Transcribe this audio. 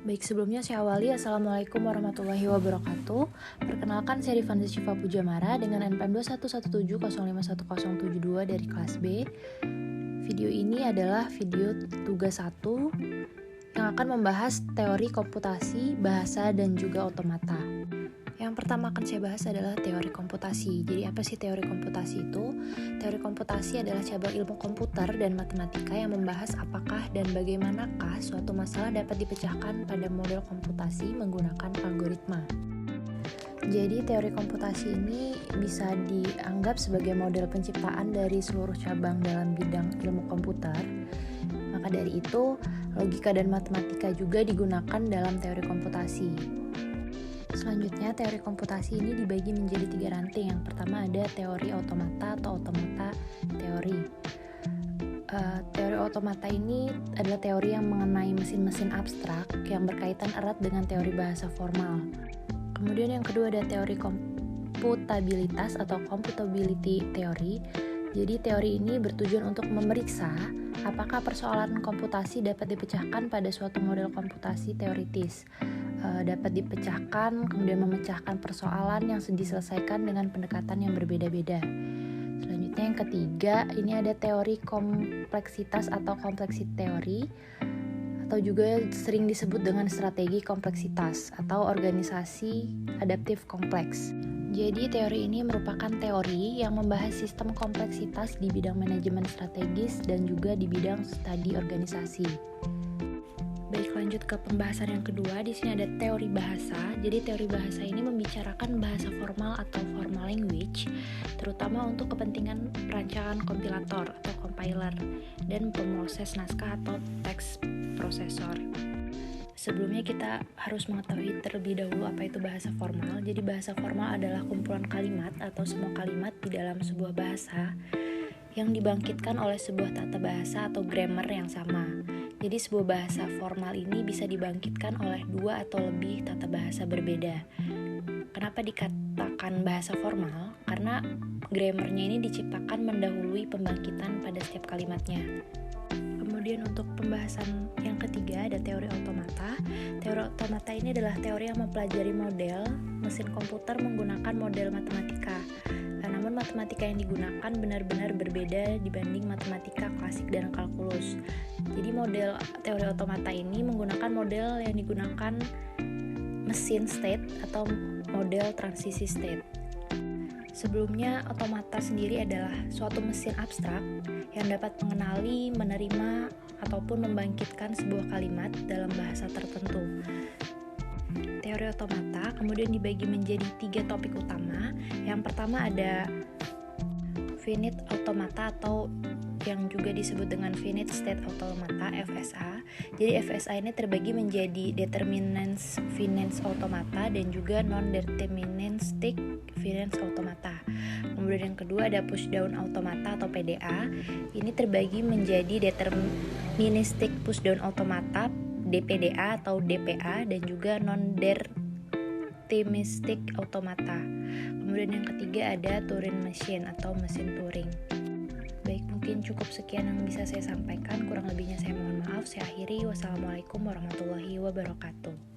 Baik, sebelumnya saya awali. Assalamualaikum warahmatullahi wabarakatuh. Perkenalkan, saya Rifanza Syifa Pujamara dengan NPM 2117051072 dari kelas B. Video ini adalah video tugas 1 yang akan membahas teori komputasi, bahasa, dan juga otomata. Yang pertama akan saya bahas adalah teori komputasi. Jadi apa sih teori komputasi itu? Teori komputasi adalah cabang ilmu komputer dan matematika yang membahas apakah dan bagaimanakah suatu masalah dapat dipecahkan pada model komputasi menggunakan algoritma. Jadi teori komputasi ini bisa dianggap sebagai model penciptaan dari seluruh cabang dalam bidang ilmu komputer. Maka dari itu, logika dan matematika juga digunakan dalam teori komputasi. Selanjutnya, teori komputasi ini dibagi menjadi 3 ranting. Yang pertama ada teori otomata atau otomata teori. Teori otomata ini adalah teori yang mengenai mesin-mesin abstrak yang berkaitan erat dengan teori bahasa formal. Kemudian yang kedua ada teori komputabilitas atau computability theory. Jadi teori ini bertujuan untuk memeriksa apakah persoalan komputasi dapat dipecahkan pada suatu model komputasi teoritis. Dapat dipecahkan, kemudian memecahkan persoalan yang diselesaikan dengan pendekatan yang berbeda-beda. Selanjutnya yang ketiga, ini ada teori kompleksitas atau complexity theory, atau juga sering disebut dengan strategi kompleksitas atau organisasi adaptif kompleks. Jadi teori ini merupakan teori yang membahas sistem kompleksitas di bidang manajemen strategis dan juga di bidang studi organisasi. Baik, lanjut ke pembahasan yang kedua. Di sini ada teori bahasa. Jadi teori bahasa ini membicarakan bahasa formal atau formal language, terutama untuk kepentingan perancangan kompilator atau compiler dan pemroses naskah atau text processor. Sebelumnya kita harus mengetahui terlebih dahulu apa itu bahasa formal. Jadi bahasa formal adalah kumpulan kalimat atau semua kalimat di dalam sebuah bahasa yang dibangkitkan oleh sebuah tata bahasa atau grammar yang sama. Jadi sebuah bahasa formal ini bisa dibangkitkan oleh 2 atau lebih tata bahasa berbeda. Kenapa dikatakan bahasa formal? Karena grammarnya ini diciptakan mendahului pembangkitan pada setiap kalimatnya. Kemudian untuk pembahasan yang ketiga ada teori otomata. Teori otomata ini adalah teori yang mempelajari model mesin komputer menggunakan model matematika. Namun matematika yang digunakan benar-benar berbeda dibanding matematika klasik dan kalkulus. Jadi model teori otomata ini menggunakan model yang digunakan mesin state atau model transisi state. Sebelumnya, otomata sendiri adalah suatu mesin abstrak yang dapat mengenali, menerima, ataupun membangkitkan sebuah kalimat dalam bahasa tertentu. Teori otomata kemudian dibagi menjadi 3 topik utama. Yang pertama ada finite automata atau yang juga disebut dengan finite state automata (FSA). Jadi FSA ini terbagi menjadi determinants finite automata dan juga non-deterministic finite automata. Kemudian yang kedua ada push down automata atau PDA. Ini terbagi menjadi deterministic push down automata DPDA atau DPA dan juga non-deterministic automata. Kemudian yang ketiga ada Turing machine atau mesin Turing. Baik, mungkin cukup sekian yang bisa saya sampaikan. Kurang lebihnya saya mohon maaf. Saya akhiri. Wassalamualaikum warahmatullahi wabarakatuh.